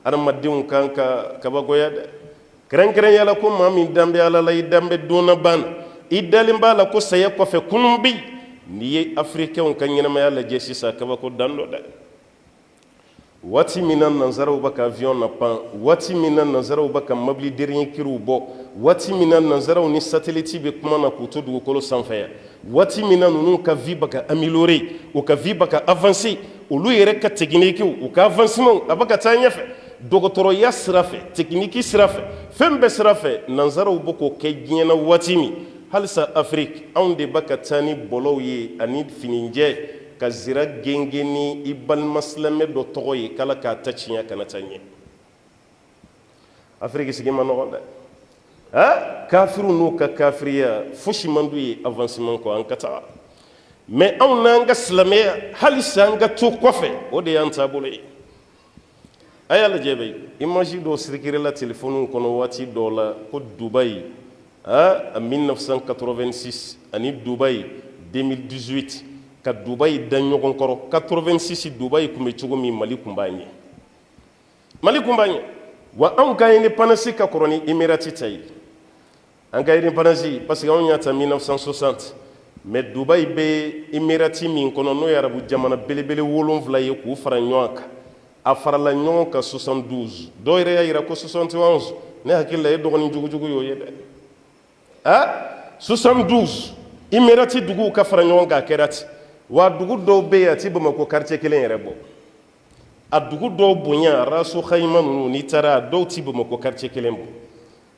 adamadenw kan ka kabagoya dɛ kɛrɛnkɛrɛnya la ko maa min danbe ala la i danbe donna banna i dalen b'a la ko saya kɔfɛ kunun bi n'i ye afirikɛnw ka ɲɛnamaya lajɛ sisan kabako dan dɔ dɛ waati min na nanzaraw bɛ ka avion na pan waati min na nanzaraw bɛ ka mobili derɲɛ kiriw bɔ waati min na nanzaraw ni satellite bɛ kuma na k'u to dugukolo sanfɛ yan waati min na ninnu ka vie bɛ ka améliorer u ka vie bɛ ka avancer olu yɛrɛ ka techniquew u ka avancement a bɛ ka taa ɲɛfɛ dɔgɔtɔrɔya sira fɛ technique sira fɛ fɛn bɛɛ sira fɛ nanzaraw bɛ k'o kɛ diɲɛ na waati min halisa Afrique anw de bɛ ka taa ni bɔlɔw ye ani finijɛ ka zira genge ni i balima silamɛ dɔ tɔgɔ ye k'ala k'a ta tiɲɛ kana taa ɲɛ Afrique sigi ma nɔgɔn dɛ kafiru n'u ka kafiriya fosi man d'u ye avancement kɔ an ka taga mais anw n'an ka silamɛya halisa an ka to kɔfɛ o de y'an taabolo ye a y'a lajɛ bɛ image dɔ sirikirila téléphone kɔnɔ waati dɔw la ko Dubaï en 1986 ani Dubaï 2018 ka Dubaï da ɲɔgɔn kɔrɔ 86 Dubaï kun bɛ cogo min Mali kun b'a ɲɛ Mali kun b'a ɲɛ wa anw ka indépendance ka kɔrɔ ni Emirati ta ye an ka indépendance parce que anw y'a ta 1960 mais Dubaï bɛ Emirati min kɔnɔ n'o ye arabu jamana belebele 7 ye k'u fara ɲɔgɔn kan a farala ɲɔgɔn kan 72 dɔw yɛrɛ y'a jira ko 71 ne hakili la e dɔgɔnin jugujugu y'o ye dɛ 72 Emirati duguw ka fara ɲɔgɔn kan a kɛra ten wa dugu dɔw bɛ yen a ti Bamakɔ quartier kelen yɛrɛ bɔ a dugu dɔw bonya raso xayima ninnu n'i taara a dɔw ti Bamakɔ quartier kelen bɔ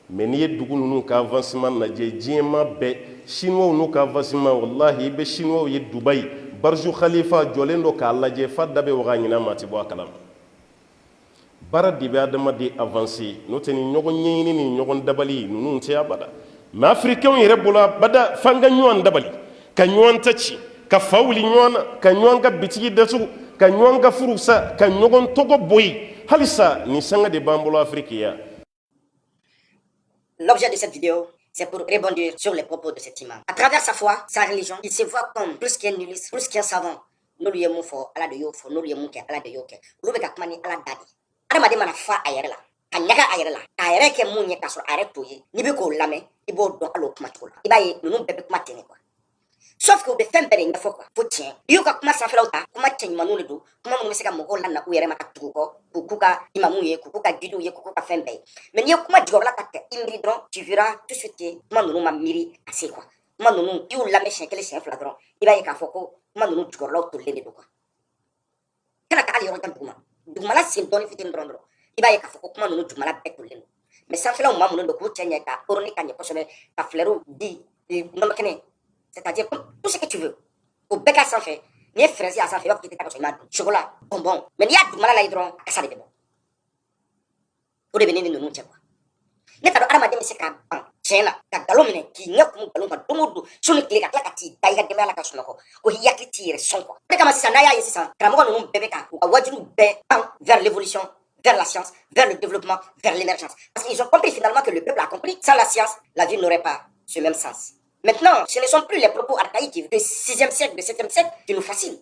mais n'i ye dugu ninnu ka avancement lajɛ diɲɛma bɛɛ chinois n'u ka avancement wallahi i bɛ chinois ye Dubaï Burj Khalifa jɔlen dɔ k'a lajɛ fa da bɛ waga ɲin'a ma a ti bɔ a kalama baara de bɛ adamaden avancer n'o tɛ ni ɲɔgɔn ɲɛɲini ni ɲɔgɔn dabali ninnu tɛ abada mais africains yɛrɛ bolo abada f'an ka ɲɔgɔn dabali ka ɲɔgɔn ta ci ka fa wuli ɲɔgɔn na ka ɲɔgɔn ka bitigi datugu ka ɲɔgɔn ka furu sa ka ɲɔgɔn tɔgɔ bɔ yen halisa nin sanga de b'an bolo Afrique ya. L'objet de cette vidéo, c'est pour rebondir sur les propos de cet imam. À travers sa foi, sa religion, il se voit comme plus qu'un nihiliste, plus qu'un savant. N'olu ye mun fɔ ala de y'o fɔ n'olu ye mun kɛ ala de y'o kɛ olu bɛ ka kuma ni ala da de adamaden mana fa a yɛrɛ la ka ɲaga a yɛrɛ la k'a yɛrɛ kɛ mun ye k'a sɔrɔ a yɛrɛ t'o ye n'i bɛ k'o lamɛn i b'o dɔn hali o kuma cogo la i b'a ye ninnu bɛɛ bɛ kuma ten de quoi sauf que u bɛ fɛn bɛɛ de ɲɛfɔ quoi fo tiɲɛ n'i y'u ka kuma sanfɛlaw ta kuma cɛɲumanninw de don kuma minnu bɛ se ka mɔgɔw lana u yɛrɛ ma ka tugu kɔ k'u k'u ka imamuw ye k'u k'u ka guidew ye k'u k'u ka fɛn bɛɛ ye mais n'i ye kuma jigɔrɔla ta kɛ i miiri dɔrɔn tu verras tout de suite que kuma ninnu ma miiri ka se quoi kuma ninnu i y'u lamɛn siɲɛ kelen siɲɛ fila dɔrɔn i b'a ye k'a fɔ ko kuma ninnu jigɔrɔlaw tolilen de don quoi kana taa hali yɔrɔ jan duguma dugumala sen dɔɔni fitinin dɔrɔn i b'a ye k'a fɔ ko kuma ninnu dugumala bɛɛ tolilen don mais sanfɛlaw maa minnu don k'u cɛ ɲɛ ka oroni ka ɲɛ kosɛbɛ ka flɛriw di nɔnɔ kɛnɛ c'est-à-dire tout ce que tu veux o bɛɛ ka sanfɛ n'i ye frɛnsi a sanfɛ i b'a fɔ k'i tɛ taa ka sɔrɔ i m'a dun chocolat bonbon mais n'i y'a dugumala la ye dɔrɔn a kasa de bɛ bɔ o de bɛ ne ni ninnu cɛ quoi ne t'a dɔn adamaden bɛ se k'a ban tiɲɛ na ka nkalon minɛ k'i ɲɛ kun nkalon kan don o don su ni tile ka tila ka t'i da i ka denbaya la ka sunɔgɔ ko i hakili t'i yɛrɛ sɔn quoi o de kama sisan n'a y'a ye sisan karamɔgɔ ninnu bɛɛ bɛ ka u ka wajibiw bɛɛ pan vers l'évolution vers la science, vers le développement, vers l'émergence. Parce qu'ils ont compris finalement que le peuple a compris. Sans la science, la vie n'aurait pas ce même sens. Maintenant, ce ne sont plus les propos archaïques du 6e siècle, du 7e siècle qui nous fascinent.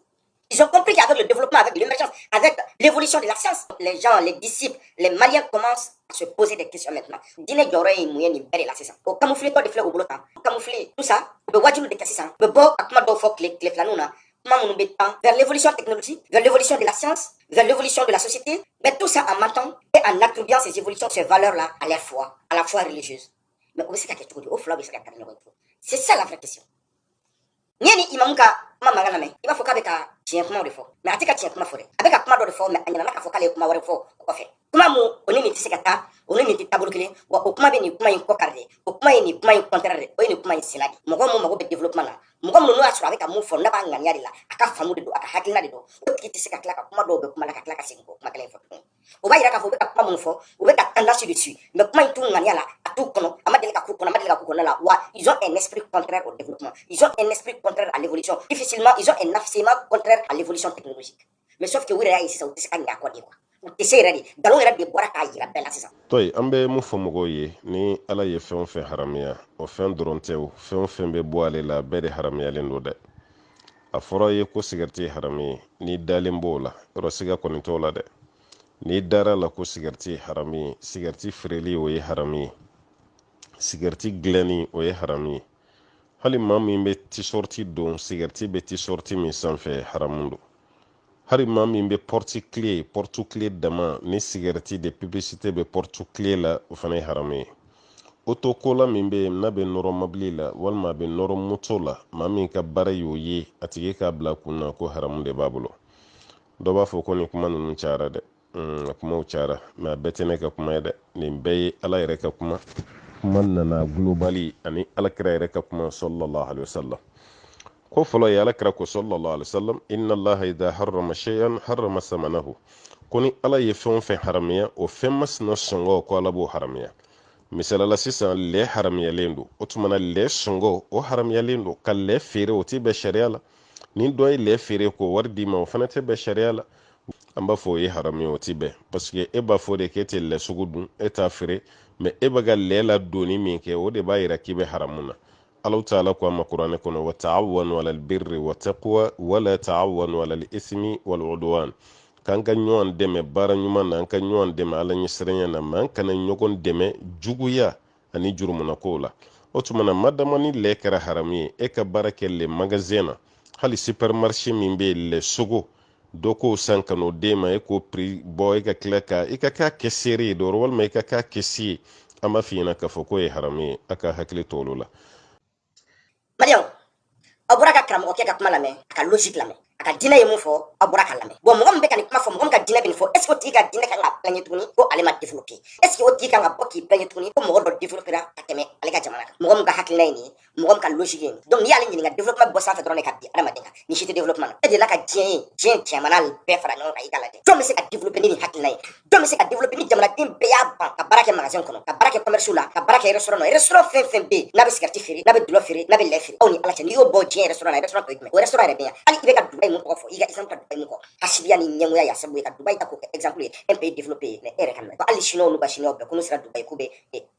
Ils ont compris qu'avec le développement, avec l'émergence, avec l'évolution de la science, les gens, les disciples, les Maliens commencent à se poser des questions maintenant. Dîner d'oreille, il mouille, il belle là, c'est ça. Au camoufler, toi, des fleurs au boulot, camoufler, tout ça, le wajou de cassis, le beau, à comment d'où faut que les flanouna, vers l'évolution technologique, vers l'évolution de la science, vers l'évolution de la société, mais tout ça en mentant et en attribuant ces évolutions, ces valeurs-là à la foi religieuse. Mais où est-ce qu'il y a quelque chose de c'est ça la vraie question. Ni imamuka mama ngana me iba foka beka tiɲɛ kuma de fɔ mais a tɛ ka tiɲɛ kuma fɔ dɛ a bɛ ka kuma dɔ de fɔ mais a ɲinɛna k'a fɔ k'ale ye kuma wɛrɛ fɔ o kɔfɛ kuma mun o ni nin tɛ se ka taa o ni nin tɛ taabolo kelen wa o kuma bɛ nin kuma in kɔ kari de o kuma ye nin kuma in contraire de o ye nin kuma in sila de mɔgɔ mun mago bɛ développement na mɔgɔ minnu n'o y'a sɔrɔ a bɛ ka mun fɔ n'a b'a ŋaniya de la a ka faamu de don a ka hakilina de don o tigi tɛ se ka tila ka kuma dɔw bɛ kuma la ka tila ka segin k'o kuma kelen fɔ tuguni o b'a yira k'a fɔ u bɛ ka kuma minnu fɔ u bɛ ka tendance dessus mais kuma in t'u ŋaniya la a t'u kɔnɔ a ma deli ka k'u kɔnɔ a ma deli ka k'u kɔnɔ la wa ils ont un esprit contraire au développement ils ont un esprit contraire à l'évolution difficilement ils ont un affectement contraire à l'évolution technologique mais sauf que u yɛrɛ y'a ye sisan u tɛ se ka ɲɛ a kɔ de quoi u tɛ se yɛrɛ de nkalon yɛrɛ de bɔra k'a yira bɛɛ la sisan. Toyi an bɛ mun fɔ mɔgɔw ye ni ala ye fɛn o fɛn haramiya o fɛn dɔrɔn tɛ o fɛn o fɛn bɛ bɔ ale la bɛɛ de haramiyalen don dɛ a fɔra ye ko sigɛriti ye harami ye n'i dalen b'o la yɔrɔ siga kɔni t'o la dɛ ni dara la ko sigarti harami sigarti fireli o ye harami sigarti glani o ye harami hali maa min bɛ t-shirti don sigarti bɛ t-shirti min sanfɛ haramun don hali maa min bɛ porte clé dama ni sigarti de publicité bɛ porte clé la o fana ye haramu ye auto kola min bɛ n'a bɛ nɔrɔ mobili la walima a bɛ nɔrɔ moto la maa min ka baara y'o ye a tigi k'a bila kunna ko haramu de b'a bolo dɔ b'a fɔ ko nin kuma ninnu cayara dɛ a kumaw cayara mais a bɛɛ tɛ ne ka kuma ye dɛ nin bɛɛ ye ala yɛrɛ ka kuma nana globali ani alakira yɛrɛ ka kuma sallallahu alaihi wasallam ko fɔlɔ ye alakira ko sallallahu alaihi wasallam inna allaha idha harrama shay'an harrama samanahu ko ni ala ye fɛn o fɛn haramiya o fɛn masina sɔngɔ ko ala b'o haramiya misalala sisan lɛ haramiyalen don o tuma na lɛ sɔngɔ o haramiyalen don ka lɛ feere o ti bɛn sariya la ni dɔ ye lɛ feere ko wari d'i ma o fana tɛ bɛn sariya la an b'a fɔ o ye harami o ti bɛn parce que e b'a fɔ de k'e tɛ lɛ sugu dun e t'a feere mais e bɛ ka lɛ la doni min kɛ o de b'a yira k'i bɛ haramu na Allah ta'ala ko a ma kuranɛ kɔnɔ wa ta'awwanu alal birri wa taqwa wa la ta'awwanu alal ismi wal udwan kan ka ɲɔgɔn dɛmɛ baara ɲuman na an ka ɲɔgɔn dɛmɛ ala ɲɛsiranya na ma an kana ɲɔgɔn dɛmɛ juguya ani jurumunako la o tuma na madama ni lɛ kɛra haramu ye e ka baara kɛ le magasin na hali supermarché min bɛ lɛ sogo dɔ k'o san ka n'o d'e ma e k'o prix bɔ e ka tila ka i ka k'a kɛ seere ye dɔrɔn walima i ka k'a kɛ si ye an b'a f'i ɲɛna k'a fɔ k'o ye haramu ye a ka hakili to olu la. Mariam, aw bɔra ka karamɔgɔkɛ ka kuma lamɛn a ka logique lamɛn a ka diinɛ ye mun fɔ aw bɔra ka lamɛn bon mɔgɔ min bɛ ka nin kuma fɔ mɔgɔ min ka diinɛ bɛ nin fɔ est ce que o tigi ka diinɛ kan ka plaigner tuguni ko ale ma développer est ce que o tigi kan ka bɔ k'i plaigner tuguni ko mɔgɔ dɔ développera ka tɛmɛ ale ka jamana kan mɔgɔ min ka hakilina ye nin ye mɔgɔ min ka logique ye nin donc n'i y'ale ɲininka développement bɔ sanfɛ dɔrɔn de ka bin adamaden kan ni si tɛ développement na e delila ka diɲɛ jamana bɛɛ fara ɲɔgɔn kan i ka lajɛ jɔn bɛ se ka développer ni nin hakilina ye jɔn bɛ se ka développer ni jamanaden bɛɛ y'a ban ka baara kɛ magasin kɔnɔ ka baara kɛ commerce la ka baara kɛ restaurant na restaurant fɛn fɛn bɛ yen n'a bɛ cigarette feere n'a bɛ dulɔ feere n'a bɛ lait feere aw ni ala cɛ n'i y'o bɔ diɲɛ restaurant na restaurant tɔ ye jumɛn o restaurant yɛrɛ bɛ yan hali i bɛ ka Dubaï mun tɔgɔ fɔ i ka exemple ta Dubaï mun kɔ hasidiya ni ɲɛngoya y'a sababu ye ka Dubaï ta k'o kɛ exemple ye un pays développé mais e yɛrɛ ka nɔ hali chinois n'u ka chinois bɛɛ ko n'u sera Dubaï k'u bɛ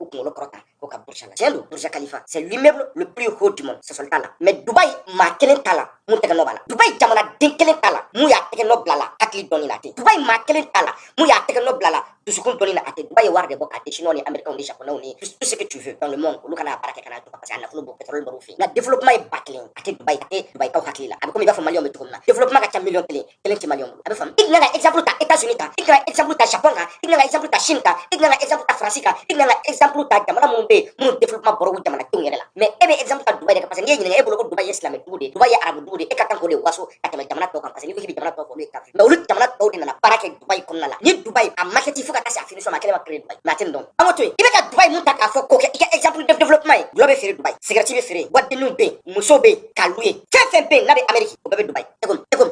u kunkolo kɔrɔta k'u ka Burj la tiɲɛ don Burj Khalifa c'est l'immeuble le plus haut du monde sɔsɔli t'a la mais Dubaï maa kelen t'a la mun tɛgɛ nɔ b'a la Dubaï jamanaden kelen t'a la mun y'a tɛgɛ nɔ bila la hakili dɔɔni na a tɛ Dubaï maa kelen t'a la mun y'a tɛgɛ nɔ bila la dusukun dɔɔni na a tɛ Dubaï ye wari de bɔ k'a di chinois ni américains ni japonais ni tout ce que tu veux dans le monde olu kana baara kɛ kana jɔ parce que a nafolo bɔ pétrole bɔr'u fɛ yen nka développement ye ba kelen a tɛ Dubaï kaw hakili la a bɛ komi i b'a fɔ maliyɛnw bɛ cogo min na développement ka ca miliyɔn kelen tɛ maliyɛnw bolo a bɛ faamu i kan ka exemple ta États-Unis kan i kan ka exemple ta Japon kan i kan ka exemple ta Chine kan i kan ka exemple ta France kan i kan ka exemple ta jamana minnu bɛ yen minnu développement bɔra u jamanadenw yɛrɛ la mais e bɛ exemple ta Dubaï de kan parce que n'i ye ɲininka e bolo ko Dubaï ye silamɛ dugu de ye Dubaï ye arabu dugu de ye e ka kan k'o de waso ka tɛmɛ jamana tɔw kan parce que n'i ko k'i bɛ jamana tɔw fɔ olu ye kafiri mais olu jamana tɔw de nana baara kɛ Dubaï kɔnɔna la ni Dubaï a maquette fo ka taa se a finition ma a kɛlen ma créer Dubaï mais a tɛ nin dɔn an k'o to yen i bɛ ka Dubaï mun ta k'a fɔ k'o kɛ i ka exemple de développement ye gulɔ bɛ feere Dubaï cigarette bɛ feere wadenniw bɛ yen musow bɛ yen k'a lu ye fɛn fɛn bɛ yen n'a bɛ Amérique o bɛɛ bɛ Dubaï e ko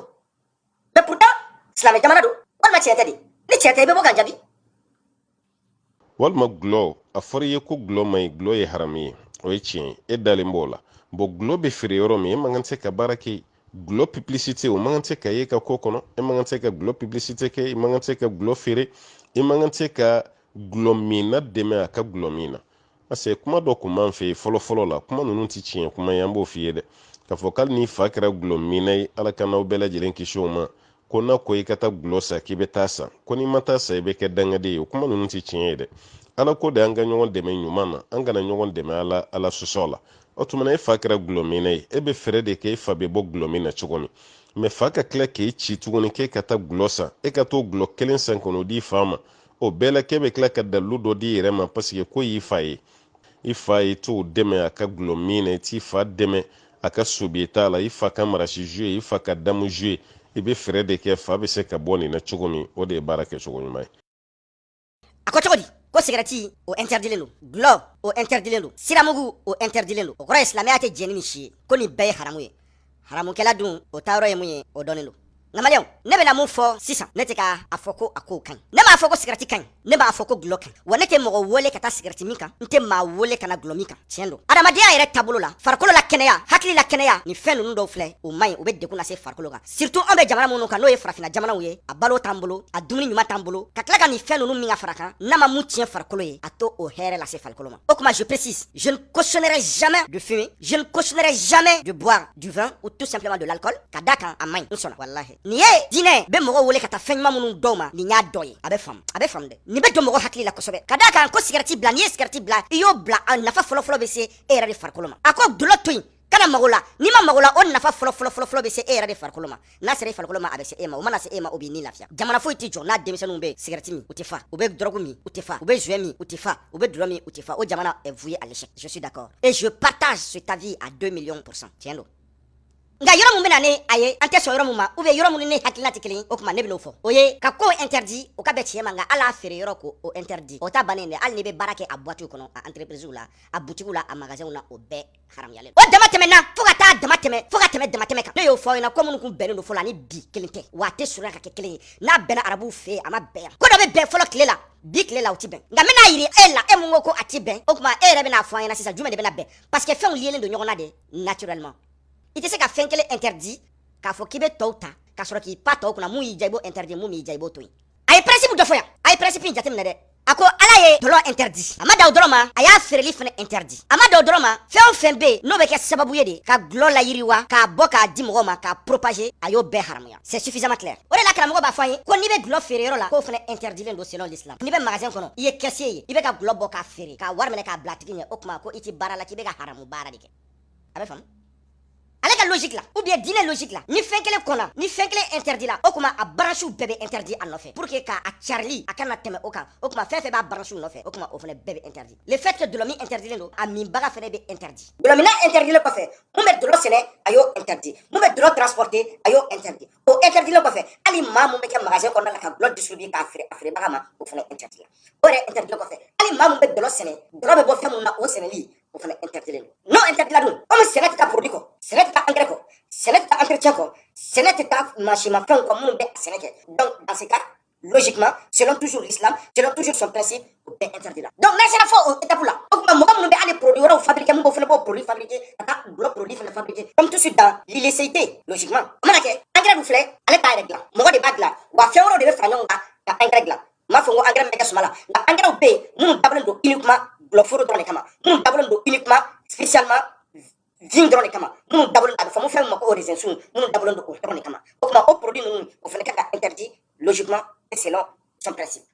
mais pourtant silamɛ jamana don walima tiɲɛ tɛ de ni tiɲɛ tɛ i bɛ bɔ ka jaabi walima gulɔ a fɔra i ye ko gulɔ man ɲi gulɔ ye haramu ye o ye tiɲɛ ye e dalen b'o la bon gulɔ bɛ feere yɔrɔ min e man kan tɛ ka baara kɛ gulɔ publicité o man kan tɛ ka ye ka ko kɔnɔ e man kan tɛ ka gulɔ publicité kɛ i man kan tɛ ka gulɔ feere i man kan tɛ ka gulɔ min na dɛmɛ a ka gulɔ min na parce que kuma dɔ kun b'an fɛ yen fɔlɔ la kuma ninnu tɛ tiɲɛ kuma ye an b'o f'i ye dɛ k'a fɔ k'ali n'i fa kɛra gulɔ minna ye ala ka n'aw bɛɛ lajɛlen kisi o ma ko n'a ko i ka taa gulɔ san k'i bɛ taa san ko n'i ma taa san i bɛ kɛ dangaden ye o kuma ninnu tɛ tiɲɛ ye dɛ ala ko de an ka ɲɔgɔn dɛmɛ ɲuman na an kana ɲɔgɔn dɛmɛ ala sɔsɔ la o tuma na e fa kɛra gulɔ minna ye e bɛ fɛɛrɛ de kɛ e fa bɛ bɔ gulɔ min na cogo min mais fa ka tila k'e ci tuguni k'e ka taa gulɔ san e ka t'o gulɔ kelen san kɔnɔ o di fa ma o bɛɛ la k'e bɛ tila ka dalilu dɔ di i yɛrɛ ma parce que ko y'i fa ye i fa ye t'o dɛmɛ a ka gulɔ min na i t'i fa dɛmɛ a ka sobiye t'a la i fa ka marasi jouer i fa ka damu jouer i bɛ fɛɛrɛ de kɛ fa bɛ se ka bɔ nin na cogo min o de ye baara kɛ cogo ɲuman ye a ko cogo di ko cigarette o interdilen don gulɔ o interdilen don siramugu o interdilen don o kɔrɔ ye silamɛya tɛ jɛni ni si ye ko nin bɛɛ ye haramu ye haramukɛla dun o taa yɔrɔ ye mun ye o dɔnnen don nka maliyɛnw ne bɛna mun fɔ sisan ne tɛ k'a fɔ ko a kow ka ɲi ne m'a fɔ ko cigarette ka ɲi ne b'a fɔ ko gulɔ ka ɲi wa ne tɛ mɔgɔ wele ka taa cigarette min kan n tɛ maa wele ka na gulɔ min kan tiɲɛ don adamadenya yɛrɛ taabolo la farikolo la kɛnɛya hakili la kɛnɛya nin fɛn ninnu dɔw filɛ o man ɲi o bɛ degun lase farikolo kan surtout an bɛ jamana minnu kan n'o ye farafinna jamanaw ye a balo t'an bolo a dumuni ɲuman t'an bolo ka tila ka nin fɛn ninnu min ka fara kan n'a ma mun tiɲɛ farikolo ye a to o hɛrɛ lase farikolo ma o kuma je précise je ne cautionnerai jamais de fumer je ne cautionnerai jamais de boire du vin ou tout simplement de l'alcool ka d'a kan a man ɲi n sɔnna walahi ni ye dinɛ bɛ mɔgɔ wele ka taa fɛn ɲuman minnu dɔw ma nin y'a dɔ ye a bɛ faamu dɛ nin bɛ don mɔgɔ hakili la kosɛbɛ ka d'a kan ko sigarɛti bila n'i ye sigarɛti bila i y'o bila a nafa fɔlɔfɔlɔ bɛ se e yɛrɛ de farikolo ma a ko dulɔ to yen kana mago la n'i ma mago la o nafa fɔlɔ bɛ se e yɛrɛ de farikolo ma n'a sera e farikolo ma a bɛ se e ma o mana se e ma o b'i ni lafiya jamana foyi tɛ jɔ n'a denmisɛnninw bɛ sigarɛti min u tɛ fa u bɛ dɔrɔgu min u tɛ fa u bɛ joint min u tɛ fa u bɛ dulɔ min u tɛ fa o jamana est voué à l'échec je suis d'accord et je partage cet avis à 2 millions %. Tiɲɛ don nka yɔrɔ mun bɛ na ne a ye an tɛ sɔn yɔrɔ mun ma ou bien yɔrɔ mun ni ne hakilina tɛ kelen o tuma ne bɛ n'o fɔ o ye ka ko interdit o ka bɛn tiɲɛ ma nka hali a feere yɔrɔ ko o interdit o ta bannen dɛ hali n'i bɛ baara kɛ a boîte kɔnɔ a entreprise la a boutique la a magasin na o bɛɛ haramuyalen o dama tɛmɛna fo ka taa dama tɛmɛ kan ne y'o fɔ aw ɲɛna ko minnu kun bɛnnen don fɔlɔ ani bi kelen tɛ wa a tɛ surunya ka kɛ kelen ye n'a bɛnna arabuw fɛ yen a ma bɛn yan ko dɔ bɛ bɛn fɔlɔ tile la bi tile la o ti bɛn nka n bɛna yiri e la e mun ko ko a ti bɛn o tuma e yɛrɛ bɛna fɔ an ɲɛna sisan jumɛn de bɛna bɛn parce que fɛnw lielen don ɲɔgɔn na de naturellement i tɛ se ka fɛn kelen interdit k'a fɔ k'i bɛ tɔw ta k'a sɔrɔ k'i pa tɔw kunna mun y'i ja i b'o interdit mun m'i ja i b'o to yen a ye principe dɔ fɔ yan a ye principe in jateminɛ dɛ a ko ala ye dɔlɔ interdit a ma da o dɔrɔn ma a y'a feereli fana interdit a ma da o dɔrɔn ma fɛn o fɛn bɛ yen n'o bɛ kɛ sababu ye de ka gulɔ layiriwa k'a bɔ k'a di mɔgɔw ma k'a propager a y'o bɛɛ haramuya c'est suffisamment clair o de la karamɔgɔ b'a fɔ an ye ko n'i bɛ gulɔ feere yɔrɔ la k'o fana interdilen don selon l'islam n'i bɛ magasin kɔnɔ i ye caissier ye i bɛ ka gulɔ bɔ k'a feere k'a wari minɛ k'a bila a tigi ɲɛ o tuma ko i ti baara la k'i bɛ ka haramu baara de kɛ a bɛ faamu ale ka logique la ou bien diinɛ logique la ni fɛn kelen kɔnna ni fɛn kelen interdit la o kuma a branchew bɛɛ bɛ interdit a nɔfɛ pour que k'a carili a kana tɛmɛ o kan o kuma fɛn fɛn b'a branchew nɔfɛ o kuma o fana bɛɛ bɛ interdit le fait que dɔlɔmin interdilen don a minbaga fana bɛ interdit dɔlɔmina interdilen kɔfɛ mun bɛ dɔlɔ sɛnɛ a y'o interdit mun bɛ dɔlɔ transporter a y'o interdit o interdilen kɔfɛ hali maa mun bɛ kɛ magasin kɔnɔna la ka dɔlɔ distribuer k'a feere a feerebaga ma o fana interdit la o yɛrɛ interdilen kɔfɛ hali maa mun bɛ dɔlɔ sɛnɛ dɔlɔ bɛ bɔ fɛn mun na o sɛnɛli o fana interdilen don n'o interdit la dun komi sɛnɛ tɛ taa produit kɔ sɛnɛ tɛ taa engrais kɔ sɛnɛ tɛ taa entretien kɔ sɛnɛ tɛ taa mansimafɛnw kɔ minnu bɛ a sɛnɛ kɛ donc dans ce cas logiquement selon toujours l'islam selon toujours son principe o bɛɛ interdit la donc n'a sera fɔ o étape la o tuma mɔgɔ minnu bɛ hali produit wɛrɛw fabriquer mun b'o fana b'o produit fabriquer ka taa gulɔ produit fana fabriquer comme tout de suite dans l'illécité logiquement o mana kɛ engrais dun filɛ ale t'a yɛrɛ dilan mɔgɔ de b'a dilan wa fɛn wɛrɛw de bɛ fara ɲɔgɔn kan ka engrais dilan n m'a fɔ n ko engrais min bɛ kɛ suma la nka engrais bɛ yen minnu dabɔlen don uniquement gulɔforo dɔrɔn de kama minnu dabɔlen don uniquement spécialement vigne dɔrɔn de kama minnu dabɔlen a bɛ fɔ mun fɛn min ma ko raisin sun minnu dabɔlen don o dɔrɔn de kama o tuma o produit ninnu o fana kan ka interdit logiquement et selon son principe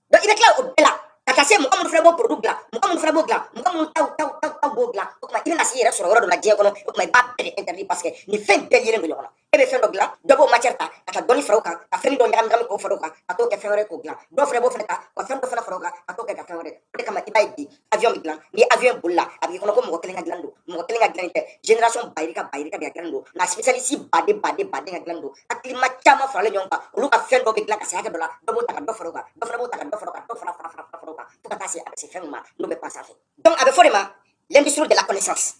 donc i bɛ tila o bɛɛ la ka taa se mɔgɔ minnu fana b'o produit dilan mɔgɔ minnu fana b'o dilan mɔgɔ minnu taw b'o dilan o tuma i bɛna se i yɛrɛ sɔrɔ yɔrɔ dɔ la diɲɛ kɔnɔ o tuma i b'a bɛɛ de interdit parce que nin fɛn bɛɛ yelen don ɲɔgɔn na e bɛ fɛn dɔ dilan dɔ b'o matière ta ka taa dɔɔni fara o kan ka fɛn dɔ ɲagami k'o fara o kan ka t'o kɛ fɛn wɛrɛ k'o dilan dɔw fana b'o fana ta ka fɛn dɔ fana fara o kan ka t'o kɛ ka fɛn wɛrɛ o de kama i b'a ye bi avion bɛ dilan ni avion bolila a b'i kɔnɔ ko mɔgɔ kelen ka dilan don mɔgɔ kelen ka dilan tɛ génération bayirika de ka dilan don nka spécialiste baden ka dilan don hakilima caman faralen ɲɔgɔn kan olu ka fɛn dɔ bɛ dilan ka se hakɛ dɔ la dɔ b'o ta ka dɔ fara o kan dɔ fana b'o ta ka dɔ fara o kan dɔ fana fara o kan fo ka taa se a bɛ se fɛn min ma n'o bɛ passer a fɛ donc a bɛ fɔ de ma l'industrie de la connaissance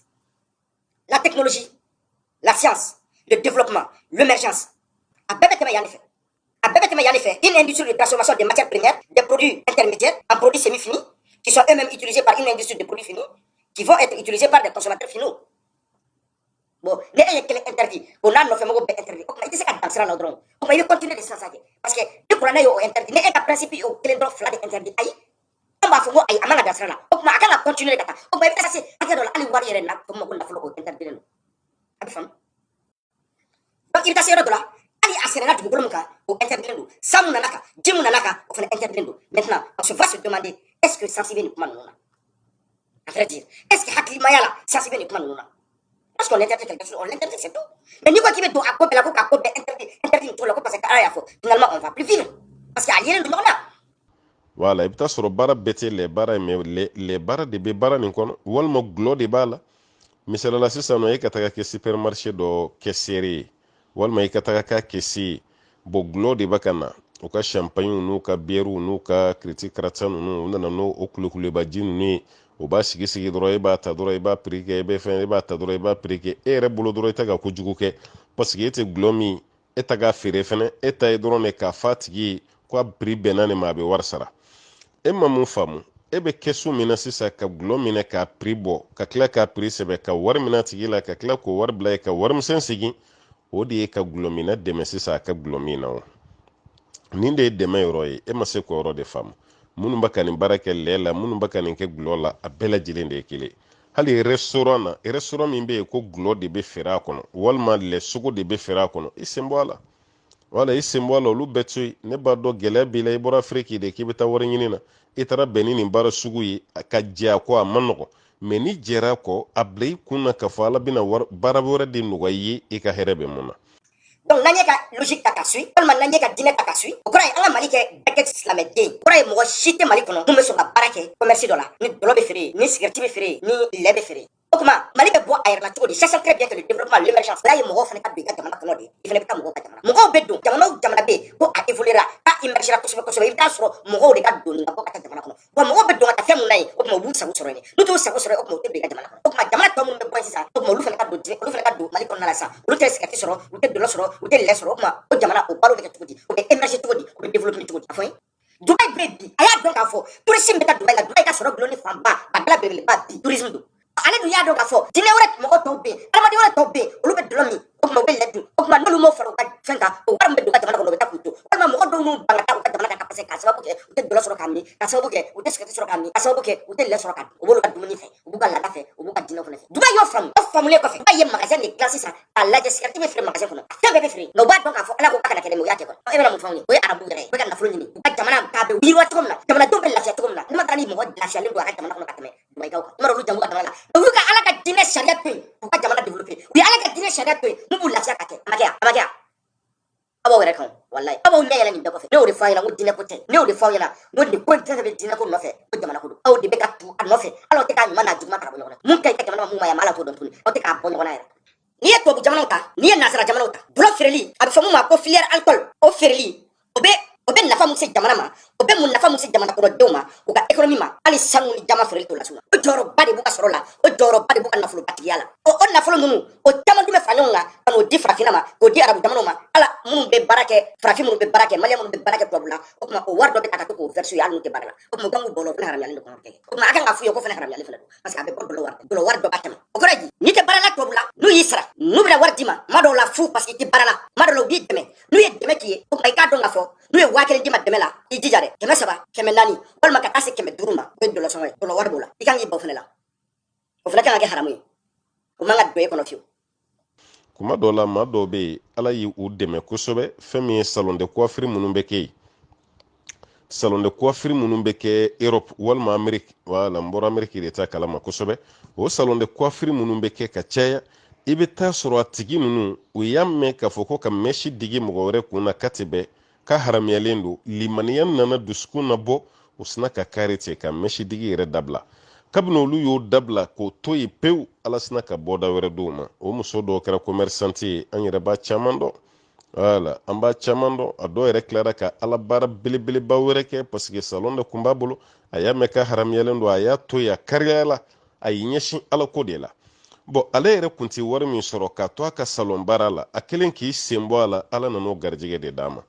la technologie la science le développement l'émergence a bɛɛ bɛ tɛmɛ yan de fɛ a bɛɛ bɛ tɛmɛ yan de fɛ une industrie de transformation des matières premières des produits intermédiaires en produits semi-finis qui sont eux-mêmes utilisés par une industrie de produits finis qui vont être utilisés par des consommateurs finaux bon ne e ye kelen interdit o n'a nɔfɛ mɔgɔw bɛɛ interdit o tuma i tɛ se ka dan sira la dɔrɔn o tuma i bɛ continuer de sisan kɛ parce que ni kuranɛ ye o interdit ne e ka principe ye o kelen dɔrɔn fila de interdit ayi an b'a fɔ ko ayi a man ka dan sira la o tuma a kan ka continuer de ka taa o tuma i bɛ taa se hakɛ dɔ la hali wari yɛrɛ na ko mako nafolo o interdilen don a bɛ faamu donc i bɛ taa se yɔrɔ dɔ la hali a sɛnɛla dugukolo min kan o interdilen don san mun nana kan ji mun nana kan o fana interdilen don maintenant on se va se demander est-ce que sensible ni kuma ninnu na à vrai dire est-ce que hakilimaya la sensible ni kuma ninnu na parce qu'on interdit quelque chose on l'interdit c'est tout mais ni ko k'i bɛ don a ko bɛɛ la ko k'a ko bɛɛ interdit nin cogo la ko parce que ala y'a fɔ finalement on va plus vivre parce que a yelen don ɲɔgɔn na voilà i bɛ taa sɔrɔ baara bɛɛ tɛ lɛ baara ye mais lɛ baara de bɛ baara nin kɔnɔ walima gulɔ de b'a la misalala sisan nɔ e ka taga kɛ supermarché dɔ kɛsɛre ye walima i ka taga k'a kɛse ye bon gulɔ de bɛ ka na u ka champagne n'u ka biɛriw n'u ka kiriti karata ninnu u nana n'o kulekuleba ji ninnu ye o b'a sigi dɔrɔn e b'a ta dɔrɔn i b'a prix kɛ i bɛ fɛn e b'a ta dɔrɔn i b'a prix kɛ e yɛrɛ bolo dɔrɔn i tɛ ka kojugu kɛ parce que e tɛ gulɔ min e ta k'a feere fɛnɛ e ta ye dɔrɔn de k'a f'a tigi ye ko a prix bɛnna nin ma a bɛ wari sara e ma mun faamu e bɛ kɛsu min na sisan ka gulɔ minɛ k'a prix bɔ ka tila k'a prix sɛbɛ ka wari minɛ tigi la ka tila k'o wari bila ye ka warimisɛn segin o de ye ka gulɔ minɛ dɛmɛ sisan a ka gulɔ min na o nin de ye dɛmɛ yɔrɔ ye e ma se k'o yɔrɔ de faamu minnu bɛ ka nin baara kɛ lɛ la minnu bɛ ka nin kɛ gulɔ la a bɛɛ lajɛlen de ye kelen hali restaurant min be ko glo de be fera kono walma le sugo de be fera kono isembola wala isembola lu betu ne ba do gele bi la ibora afriki de kibita wori nyina itara benini bara sugu yi ka jia ko amanoko meni jera ko ablay kuna ka fala bina bara wora de nugayi e ka herebe muna. Donc nanye ka logique ta kasui tellement nanye ka dîner ta kasui o kora ala mali ke bracket islamé den kora mo shite mali kono mo so ka barake commerce dollar ni dolo be fere ni cigarette be fere ni lait be fere o kuma mali be bo air la tout de cherche très bien que le développement l'émergence là mo fane ka be ka jamana kono de il fane ka mo ka jamana mo be do jamana be ko a évoluera ka émergera ko so il ta soro mo de ka do na ko ka jamana kono ko mo be do ka femu nai o mo bu sa soro ni lu to sa soro o mo te be ka jamana kono o kuma jamana to mo be bo sisa o mo lu fane ka do lu fane ka do mali kono na la sa lu te cigarette soro lu te dolo soro u tɛ lɛ sɔrɔ o kuma o jamana o balo bɛ kɛ cogo di o bɛ émerger cogo di o bɛ développer cogo di a fɔ n ye Dubaï bɛ bi a y'a dɔn k'a fɔ tourisme bɛ taa Dubaï la Dubaï ka sɔrɔ bulon ni fanba a bɛɛ la belebeleba bi tourisme don ale dun y'a dɔn k'a fɔ diinɛ wɛrɛ mɔgɔ tɔw bɛ yen adamaden wɛrɛ tɔw bɛ yen olu bɛ dɔlɔ min o kuma u bɛ lɛ dun o kuma n'olu m'o fara u ka fɛn kan o wari min bɛ don u ka jamana kɔnɔ o bɛ taa k'u to walima mɔgɔ dɔw n'u ban ka taa u ka jamana kan ka passer k'a sababu kɛ u tɛ dɔlɔ sɔrɔ k'a min k'a sababu kɛ u tɛ sigɛriti sɔrɔ k'a min k'a sababu kɛ u tɛ lɛ sɔrɔ k'a dun o b'olu ka dumuni fɛ u b'u ka laada fɛ u b'u ka diinɛ fana fɛ Dubaï y'o faamu o faamulen kɔfɛ Dubaï ye magasin de gilan sisan k'a lajɛ sigɛriti bɛ feere magasin kɔnɔ fɛn bɛɛ bɛ feere nka u b'a dɔn k'a fɔ ala ko a kana kɛ dɛ mɛ u y'a kɛ kɔni e bɛna mun fɔ anw ye o ye arabu yɛrɛ ye u bɛ ka nafolo ɲini u ka jamana k'a bɛ yiriwa cogo min na jamanadenw bɛ lafiya cogo min na ni ma taa ni mɔgɔ lafiyalen don a ka jamana kɔnɔ ka tɛmɛ Dubaïkaw kan i m'a dɔn olu jamu ka jamana la olu ka ala ka diinɛ sariya to yen u ka jamana développer u ye ala ka diinɛ sariya to yen mun b'u lafiya ka kɛ a ma kɛ a ma kɛ a abaw yɛrɛ kan wallahi abaw ɲɛ yɛlɛ nin bɛɛ kɔfɛ ne y'o de fɔ aw ɲɛna ko diinɛ ko tɛ ne y'o de fɔ aw ɲɛna n ko nin ko in fɛn fɛn bɛ diinɛ ko nɔfɛ ko jamana ko don aw de bɛ ka tu a nɔfɛ hali aw tɛ k'a ɲuman n'a juguman ta ka bɔ ɲɔgɔn na mun ka ɲi ka jamana ma mun ma ɲi a ma ala t'o dɔn tuguni aw tɛ k'a bɔ ɲɔgɔn na yɛrɛ n'i ye tubabu jamanaw ta n'i ye nanzara jamanaw ta dulɔ feereli a bɛ fɔ mun ma ko filière alcool o feereli o bɛ nafa mun se jamana ma o bɛ mun nafa mun se jamana kɔnɔdenw ma u ka économie ma hali sanu ni jama feereli t'o la sugu la o jɔyɔrɔba de b'u ka sɔrɔ la o jɔyɔrɔba de b'u ka nafolobatigiya la o nafolo ninnu o caman dun bɛ fara ɲɔgɔn kan ka n'o di farafinna ma k'o di arabu jamanaw ma ala minnu bɛ baara kɛ farafin minnu bɛ baara kɛ maliyɛn minnu bɛ baara kɛ tubabu la o tuma o wari dɔ bɛ ta ka to k'o verser u ye hali n'u tɛ baara la o tuma u kan k'u bɔ o fana haramuyalen de kɔnɔ kɛ o tuma a kan ka f'u ye ko fana haramuyalen fana don parce que a bɛ bɔ dɔlɔ wari dɔ b'a tɛmɛ o kɔrɔ ye di n'i tɛ baara la tubabu la n'u y'i sara n'u bɛna wari d'i ma ma dɔw la fu parce que i tɛ baara la ma dɔw la u b'i dɛmɛ n'u ye dɛmɛ k'i ye o tuma i k'a dɔn k'a fɔ n'u ye 1000 d'i ma dɛmɛ la i jija dɛ 300 400 walima ka taa se 500 ma o ye dɔlɔ sɔngɔ ye dɔlɔ wari b'o la i kan k'i bɔ o fana la o fana kan ka kɛ haramu ye o man ka don e kɔnɔ fiyewu kuma dɔ la maa dɔw bɛ yen ala y' u dɛmɛ kosɛbɛ fɛn min ye salon de coiffure minnu bɛ kɛ yen salon de coiffure minnu bɛ kɛ Europe walima Amérique wala n bɔra Amérique de ta kalama kosɛbɛ o salon de coiffure minnu bɛ kɛ ka caya i bɛ taa sɔrɔ a tigi ninnu u y'a mɛn k'a fɔ ko ka mɛsi digi mɔgɔ wɛrɛ kun na ka tɛ bɛn ka haramuyalen don limaniya nana dusukun na bɔ u sina ka kari ten ka mɛsi digi yɛrɛ dabila kabini olu y'o dabila k'o to yen pewu ala sina ka bɔda wɛrɛ d'o ma o muso dɔw kɛra commerçante ye an yɛrɛ b'a caman dɔn wala an b'a caman dɔn a dɔw yɛrɛ tilara ka ala baara belebeleba wɛrɛ kɛ parce que salon de kun b'a bolo a y'a mɛn ka haramuyalen don a y'a to yen a kariya la a y'i ɲɛsin ala ko de la bon ale yɛrɛ kun tɛ wari min sɔrɔ k'a to a ka salon baara la a kelen k'i sen bɔ a la ala nan'o garijɛgɛ de d'a ma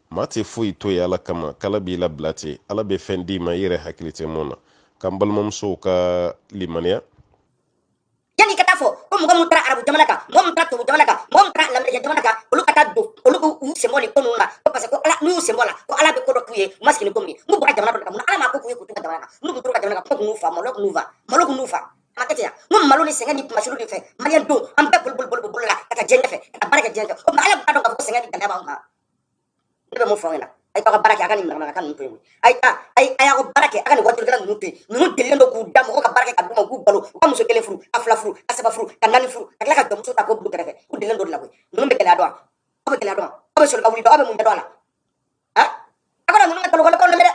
maa tɛ foyi to yen ala kama k'ala b'i labila ten ala bɛ fɛn d'i ma i yɛrɛ hakili tɛ mun na k'an balimamusow ka limaniya yani ka taa fɔ ko mɔgɔ mun taara arabu jamana kan mɔgɔ mun taara tubabu jamana kan mɔgɔ mun taara lamɛnjɛ jamana kan olu ka taa don olu k'u sen bɔ nin ko ninnu na ko parce que ko ala n'u y'u sen bɔ a la ko ala bɛ ko dɔ k'u ye u ma sigi ni ko min ye n'u bɔra jamana dɔ de kan mun na ala m'a ko k'u ye k'u to ka jamana kan n'u tun tora ka jamana kan ko kun n'u fa malo kun n'u fa malo kun n'u fa a ma kɛ ten yan n ko malo ni sɛgɛn ni kumasulu de fɛ maliyɛn don an bɛɛ bolo la ka taa diɲɛ ɲɛfɛ ka taa baara kɛ diɲɛ ɲɛfɛ o tuma ala b'a dɔn k'a fɔ ko sɛgɛn ni gɛlɛya b'anw kan ne bɛ mun fɔ aw ɲɛna a ye aw ka baara kɛ a ka nin maramaka ninnu to yen a y'a ka baara kɛ a ka nin warijɛlikɛla ninnu to yen ninnu delilen don k'u da mɔgɔw ka baara kɛ ka d'u ma u k'u balo u ka muso 1 furu ka 2 furu ka 3 furu ka 4 furu ka tila ka jɔnmuso ta k'o bila u kɛrɛfɛ u delilen don de la koyi ninnu bɛ gɛlɛya dɔn wa aw bɛ gɛlɛya dɔn wa aw bɛ sɔrɔ ka wuli dɔn aw bɛ mun bɛɛ dɔn a la a ka na ninnu ka galon kɔnɔ mɛn dɛ